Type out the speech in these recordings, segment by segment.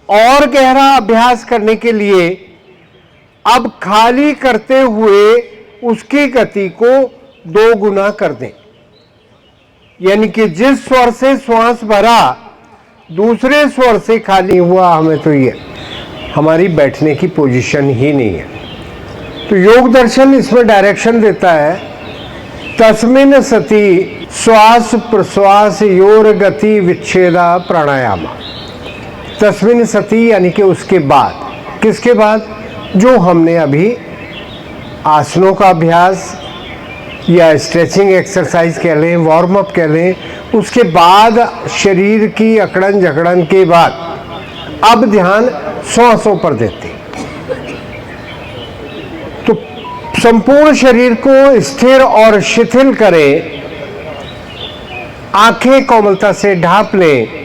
और गहरा अभ्यास करने के लिए अब खाली करते हुए उसकी गति को 2 गुना कर दें। यानी कि जिस स्वर से श्वास भरा दूसरे स्वर से खाली हुआ, हमें तो ये हमारी बैठने की पोजीशन ही नहीं है। तो योग दर्शन इसमें डायरेक्शन देता है, तस्मिन् सति श्वास प्रश्वास योर गति विच्छेदा प्राणायाम। तस्मिन् सति यानी कि उसके बाद, किसके बाद? जो हमने अभी आसनों का अभ्यास या स्ट्रेचिंग एक्सरसाइज कह लें, वार्म अप कह लें, उसके बाद शरीर की अकड़न जकड़न के बाद अब ध्यान श्वासों पर देते। तो संपूर्ण शरीर को स्थिर और शिथिल करें, आंखें कोमलता से ढांप लें।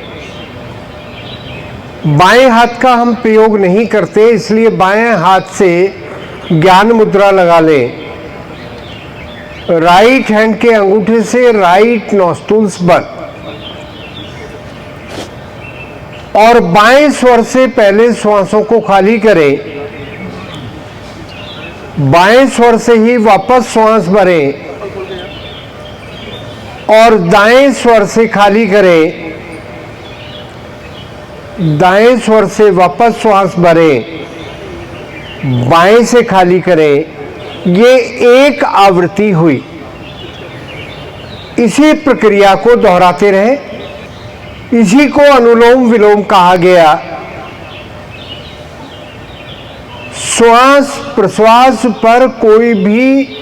बाएं हाथ का हम प्रयोग नहीं करते, इसलिए बाएं हाथ से ज्ञान मुद्रा लगा लें। राइट हैंड के अंगूठे से राइट नॉस्ट्रिल्स बंद और बाएं स्वर से पहले श्वासों को खाली करें। बाएं स्वर से ही वापस श्वास भरें और दाएं स्वर से खाली करें। दाएं स्वर से वापस श्वास भरें, बाएं से खाली करें। ये एक आवृत्ति हुई। इसी प्रक्रिया को दोहराते रहें। इसी को अनुलोम विलोम कहा गया। श्वास प्रश्वास पर कोई भी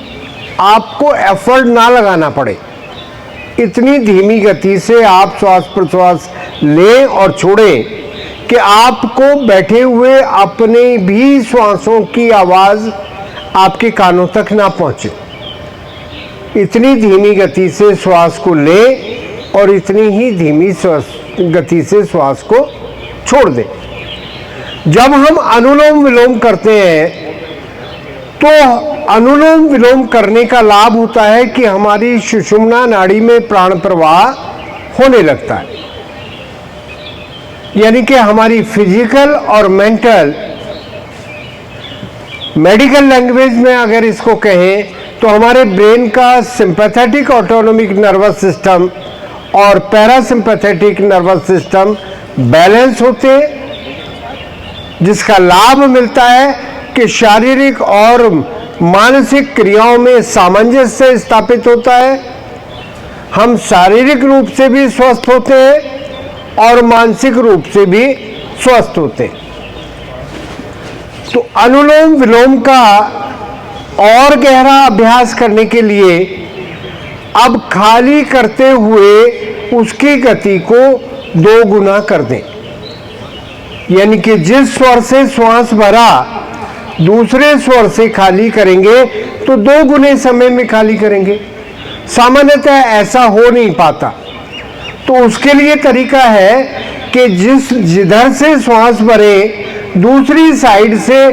आपको एफर्ट ना लगाना पड़े, इतनी धीमी गति से आप श्वास प्रश्वास लें और छोड़ें कि आपको बैठे हुए अपने भी श्वासों की आवाज आपके कानों तक ना पहुंचे। इतनी धीमी गति से श्वास को लें और इतनी ही धीमी गति से श्वास को छोड़ दें। जब हम अनुलोम विलोम करते हैं तो अनुलोम विलोम करने का लाभ होता है कि हमारी सुषुम्ना नाड़ी में प्राण प्रवाह होने लगता है। यानी कि हमारी फिजिकल और मेडिकल लैंग्वेज में अगर इसको कहें तो हमारे ब्रेन का सिंपैथेटिक ऑटोनोमिक नर्वस सिस्टम और पैरासिम्पैथेटिक नर्वस सिस्टम बैलेंस होते हैं, जिसका लाभ मिलता है कि शारीरिक और मानसिक क्रियाओं में सामंजस्य स्थापित होता है। हम शारीरिक रूप से भी स्वस्थ होते हैं और मानसिक रूप से भी स्वस्थ होते हैं। तो अनुलोम विलोम का और गहरा अभ्यास करने के लिए अब खाली करते हुए उसकी गति को 2 गुना कर दें। यानी कि जिस स्वर से श्वास भरा दूसरे स्वर से खाली करेंगे तो 2 गुने समय में खाली करेंगे। सामान्यतः ऐसा हो नहीं पाता, तो उसके लिए तरीका है कि जिधर से श्वास भरे दूसरी साइड से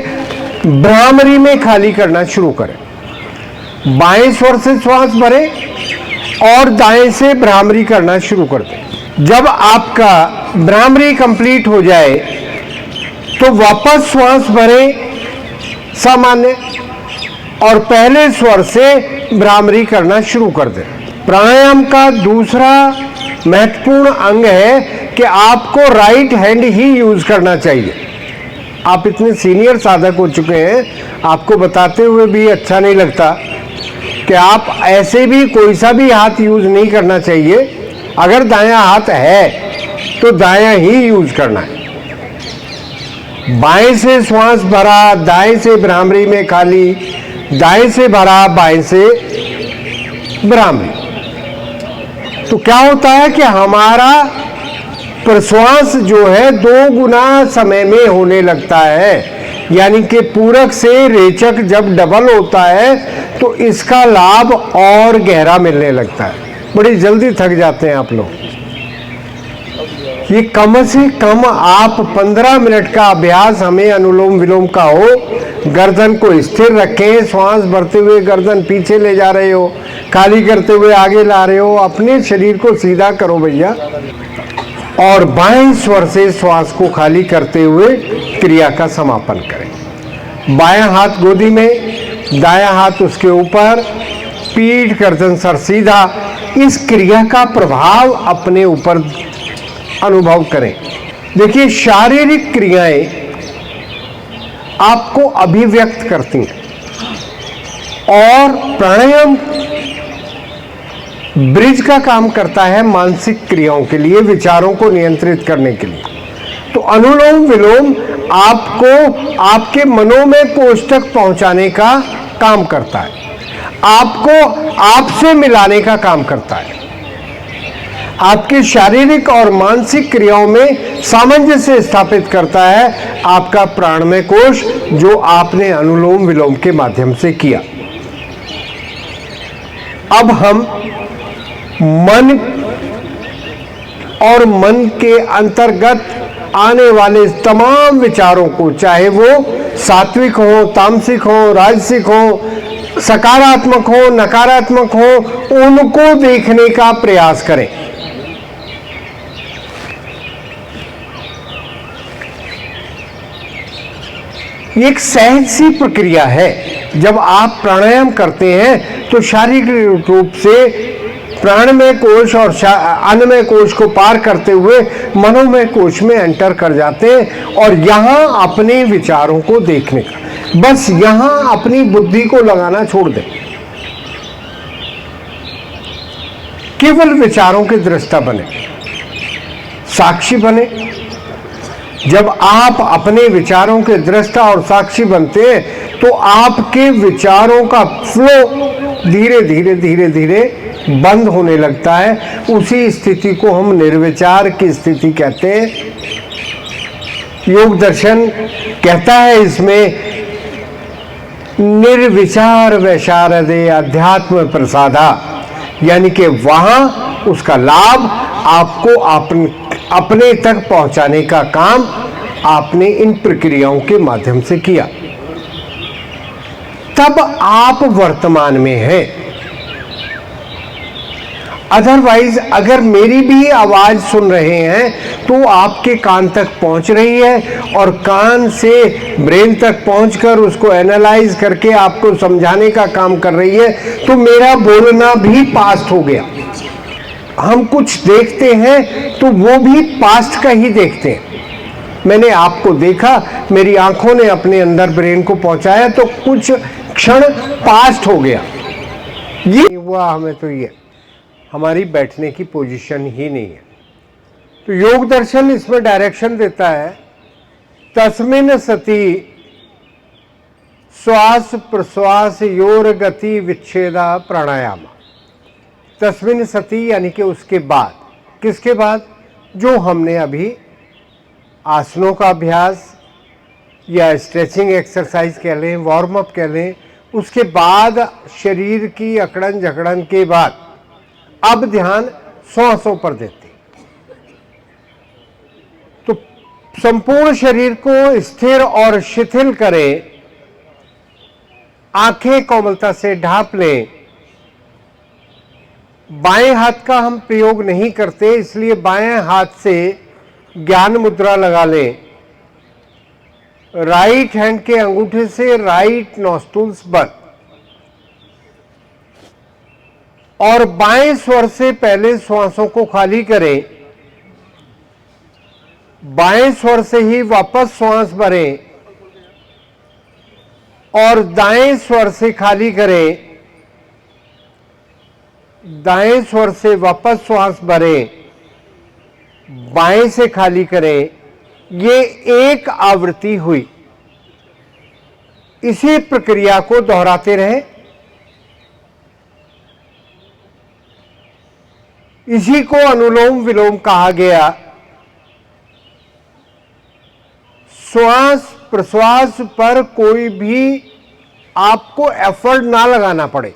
भ्रामरी में खाली करना शुरू करें। बाएं स्वर से श्वास भरे और दाएं से भ्रामरी करना शुरू कर दें। जब आपका भ्रामरी कंप्लीट हो जाए तो वापस श्वास भरे सामान्य और पहले स्वर से भ्रामरी करना शुरू कर दें। प्राणायाम का दूसरा महत्वपूर्ण अंग है कि आपको राइट हैंड ही यूज करना चाहिए। आप इतने सीनियर साधक हो चुके हैं, आपको बताते हुए भी अच्छा नहीं लगता कि आप ऐसे भी कोई सा भी हाथ यूज नहीं करना चाहिए। अगर दायां हाथ है तो दायां ही यूज करना है। बाएं से श्वास भरा, दाएं से भ्रामरी में खाली, दाएं से भरा, बाएं से भ्रामरी। तो क्या होता है कि हमारा प्रश्वास जो है 2 गुना समय में होने लगता है। यानी कि पूरक से रेचक जब डबल होता है तो इसका लाभ और गहरा मिलने लगता है। बड़ी जल्दी थक जाते हैं आप लोग। ये कम से कम आप 15 मिनट का अभ्यास हमें अनुलोम विलोम का हो। गर्दन को स्थिर रखें, श्वास भरते हुए गर्दन पीछे ले जा रहे हो, खाली करते हुए आगे ला रहे हो, अपने शरीर को सीधा करो भैया। और बाएं स्वर से श्वास को खाली करते हुए क्रिया का समापन करें। बायां हाथ गोदी में, दायां हाथ उसके ऊपर, पीठ गर्दन सर सीधा। इस क्रिया का प्रभाव अपने ऊपर अनुभव करें। देखिए, शारीरिक क्रियाएं आपको अभिव्यक्त करती हैं और प्राणायाम ब्रिज का काम करता है मानसिक क्रियाओं के लिए, विचारों को नियंत्रित करने के लिए। तो अनुलोम विलोम आपको आपके मनोमय कोष तक पहुंचाने का काम करता है, आपको आपसे मिलाने का काम करता है, आपके शारीरिक और मानसिक क्रियाओं में सामंजस्य स्थापित करता है आपका प्राणमय कोष, जो आपने अनुलोम विलोम के माध्यम से किया। अब हम मन और मन के अंतर्गत आने वाले तमाम विचारों को, चाहे वो सात्विक हो, तामसिक हो, राजसिक हो, सकारात्मक हो, नकारात्मक हो, उनको देखने का प्रयास करें। ये एक सहज सी प्रक्रिया है। जब आप प्राणायाम करते हैं तो शारीरिक रूप से प्राणमय कोश और अन्नमय कोश को पार करते हुए मनोमय कोश में एंटर कर जाते हैं और यहां अपने विचारों को देखने का, बस यहां अपनी बुद्धि को लगाना छोड़ दें। केवल विचारों के दृष्टा बने, साक्षी बने। जब आप अपने विचारों के दृष्टा और साक्षी बनते हैं तो आपके विचारों का फ्लो धीरे धीरे धीरे धीरे बंद होने लगता है। उसी स्थिति को हम निर्विचार की स्थिति कहते हैं। योग दर्शन कहता है इसमें निर्विचार वैशारदे अध्यात्म प्रसादा, यानी कि वहां उसका लाभ आपको अपने तक पहुंचाने का काम आपने इन प्रक्रियाओं के माध्यम से किया। तब आप वर्तमान में हैं। अदरवाइज अगर मेरी भी आवाज सुन रहे हैं तो आपके कान तक पहुंच रही है और कान से ब्रेन तक पहुंचकर उसको एनालाइज करके आपको समझाने का काम कर रही है, तो मेरा बोलना भी पास्ट हो गया। हम कुछ देखते हैं तो वो भी पास्ट का ही देखते हैं। मैंने आपको देखा, मेरी आंखों ने अपने अंदर ब्रेन को पहुंचाया, तो कुछ क्षण पास्ट हो गया। ये हुआ हमें, तो ये हमारी बैठने की पोजीशन ही नहीं है। तो योग दर्शन इसमें डायरेक्शन देता है, तस्मिन् सति श्वास प्रश्वास योर गति विच्छेदा प्राणायाम। तस्मिन् सति यानी कि उसके बाद। किसके बाद? जो हमने अभी आसनों का अभ्यास या स्ट्रेचिंग एक्सरसाइज कह लें, वार्म अप कह लें, उसके बाद शरीर की अकड़न जकड़न के बाद अब ध्यान श्वासों पर देते। तो संपूर्ण शरीर को स्थिर और शिथिल करें, आंखें कोमलता से ढांप लें। बाएं हाथ का हम प्रयोग नहीं करते, इसलिए बाएं हाथ से ज्ञान मुद्रा लगा लें। राइट हैंड के अंगूठे से राइट नॉस्ट्रिल्स बंद और बाएं स्वर से पहले श्वासों को खाली करें। बाएं स्वर से ही वापस श्वास भरें और दाएं स्वर से खाली करें। दाएं स्वर से वापस श्वास भरें, बाएं से खाली करें। ये एक आवृत्ति हुई। इसी प्रक्रिया को दोहराते रहें। इसी को अनुलोम विलोम कहा गया। श्वास प्रश्वास पर कोई भी आपको एफर्ट ना लगाना पड़े।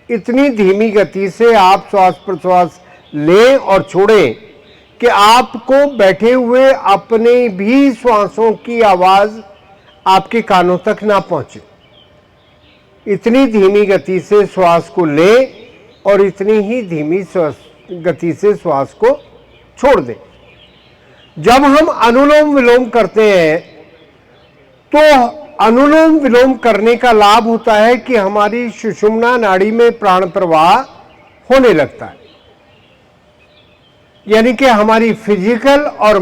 इतनी धीमी गति से आप श्वास प्रश्वास लें और छोड़ें कि आपको बैठे हुए अपने भी श्वासों की आवाज आपके कानों तक ना पहुंचे। इतनी धीमी गति से श्वास को लें और इतनी ही धीमी गति से श्वास को छोड़ दें। जब हम अनुलोम विलोम करते हैं तो अनुलोम विलोम करने का लाभ होता है कि हमारी सुषुम्ना नाड़ी में प्राण प्रवाह होने लगता है, यानी कि हमारी फिजिकल और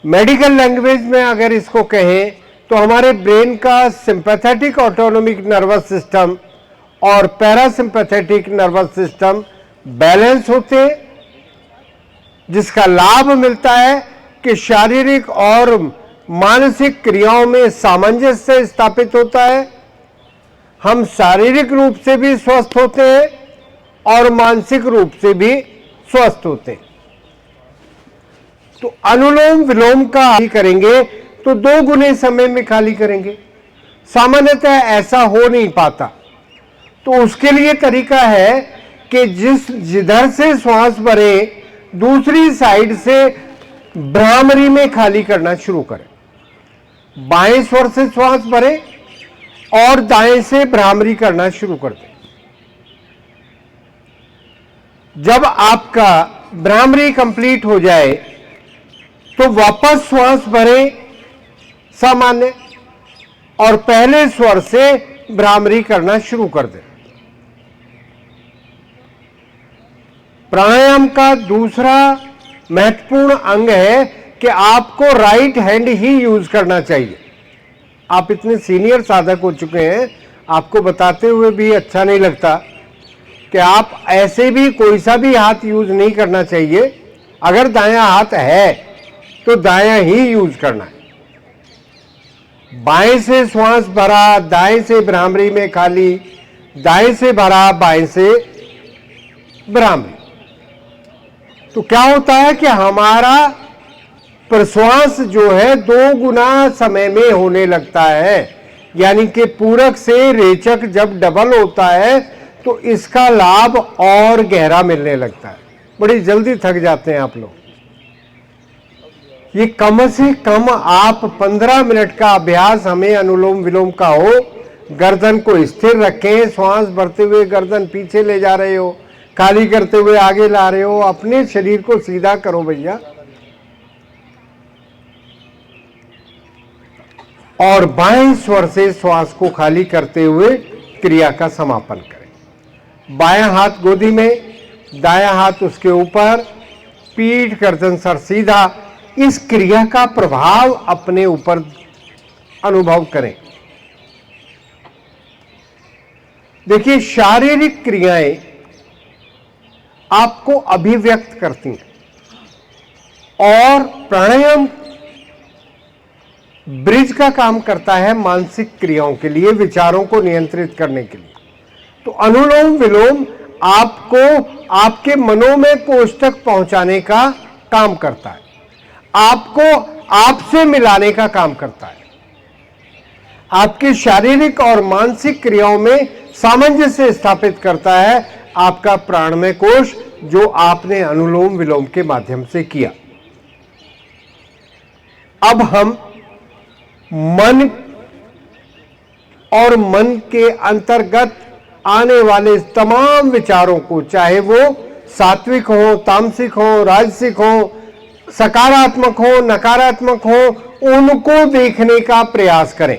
मेडिकल लैंग्वेज में अगर इसको कहें तो हमारे ब्रेन का सिंपैथेटिक ऑटोनोमिक नर्वस सिस्टम और पैरासिम्पैथेटिक नर्वस सिस्टम बैलेंस होते हैं, जिसका लाभ मिलता है कि शारीरिक और मानसिक क्रियाओं में सामंजस्य स्थापित होता है। हम शारीरिक रूप से भी स्वस्थ होते हैं और मानसिक रूप से भी स्वस्थ होते हैं। तो अनुलोम विलोम का खाली करेंगे तो 2 गुने समय में खाली करेंगे। सामान्यतः ऐसा हो नहीं पाता, तो उसके लिए तरीका है कि जिधर से श्वास भरे दूसरी साइड से भ्रामरी में खाली करना शुरू करें। बाएं स्वर से श्वास भरे और दाएं से भ्रामरी करना शुरू कर दें। जब आपका भ्रामरी कंप्लीट हो जाए तो वापस श्वास भरें सामान्य और पहले स्वर से भ्रामरी करना शुरू कर दें। प्राणायाम का दूसरा महत्वपूर्ण अंग है कि आपको राइट हैंड ही यूज करना चाहिए। आप इतने सीनियर साधक हो चुके हैं, आपको बताते हुए भी अच्छा नहीं लगता कि आप ऐसे भी कोई सा भी हाथ यूज नहीं करना चाहिए। अगर दायां हाथ है तो दायां ही यूज करना है। बाएं से श्वास भरा, दाएं से भ्रामरी में खाली, दाएं से भरा, बाएं से भ्रामरी। तो क्या होता है कि हमारा प्रश्वास जो है 2 गुना समय में होने लगता है, यानी कि पूरक से रेचक जब डबल होता है तो इसका लाभ और गहरा मिलने लगता है। बड़ी जल्दी थक जाते हैं आप लोग। ये कम से कम आप 15 मिनट का अभ्यास हमें अनुलोम विलोम का हो। गर्दन को स्थिर रखें, श्वास भरते हुए गर्दन पीछे ले जा रहे हो, खाली करते हुए आगे ला रहे हो, अपने शरीर को सीधा करो भैया। और बाएं स्वर से श्वास को खाली करते हुए क्रिया का समापन करें। बायां हाथ गोदी में, दायां हाथ उसके ऊपर, पीठ गर्दन सर सीधा। इस क्रिया का प्रभाव अपने ऊपर अनुभव करें। देखिए, शारीरिक क्रियाएं आपको अभिव्यक्त करती हैं और प्राणायाम ब्रिज का काम करता है मानसिक क्रियाओं के लिए, विचारों को नियंत्रित करने के लिए। तो अनुलोम विलोम आपको आपके मनोमय कोष तक पहुंचाने का काम करता है, आपको आपसे मिलाने का काम करता है, आपकी शारीरिक और मानसिक क्रियाओं में सामंजस्य स्थापित करता है आपका प्राणमय कोष, जो आपने अनुलोम विलोम के माध्यम से किया। अब हम मन और मन के अंतर्गत आने वाले तमाम विचारों को, चाहे वो सात्विक हो, तामसिक हो, राजसिक हो, सकारात्मक हो, नकारात्मक हो, उनको देखने का प्रयास करें।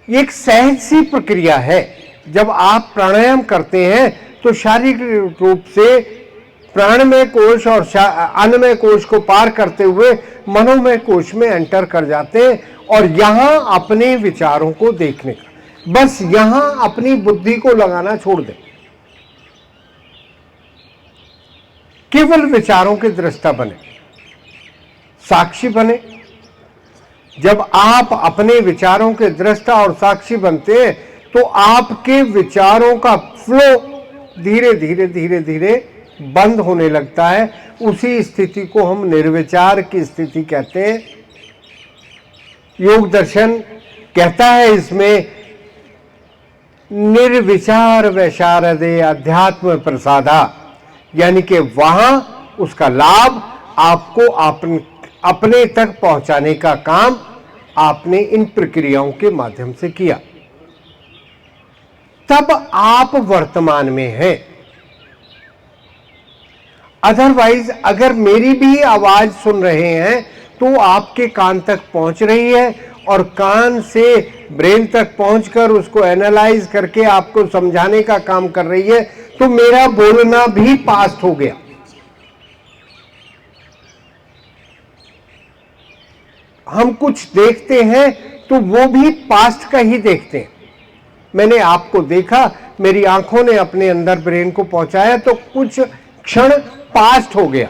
एक सहज सी प्रक्रिया है। जब आप प्राणायाम करते हैं तो शारीरिक रूप से प्राणमय कोश और अन्नमय कोश को पार करते हुए मनोमय कोश में एंटर कर जाते हैं और यहां अपने विचारों को देखने का, बस यहां अपनी बुद्धि को लगाना छोड़ दें। केवल विचारों के दृष्टा बने, साक्षी बने। जब आप अपने विचारों के दृष्टा और साक्षी बनते हैं तो आपके विचारों का फ्लो धीरे धीरे धीरे धीरे बंद होने लगता है। उसी स्थिति को हम निर्विचार की स्थिति कहते हैं। योग दर्शन कहता है इसमें निर्विचार वैशारदे अध्यात्म प्रसादा, यानी कि वहां उसका लाभ आपको अपने तक पहुंचाने का काम आपने इन प्रक्रियाओं के माध्यम से किया। तब आप वर्तमान में हैं। अदरवाइज अगर मेरी भी आवाज सुन रहे हैं तो आपके कान तक पहुंच रही है और कान से ब्रेन तक पहुंचकर उसको एनालाइज करके आपको समझाने का काम कर रही है, तो मेरा बोलना भी पास्ट हो गया। हम कुछ देखते हैं तो वो भी पास्ट का ही देखते हैं। मैंने आपको देखा, मेरी आंखों ने अपने अंदर ब्रेन को पहुंचाया, तो कुछ क्षण पास्ट हो गया।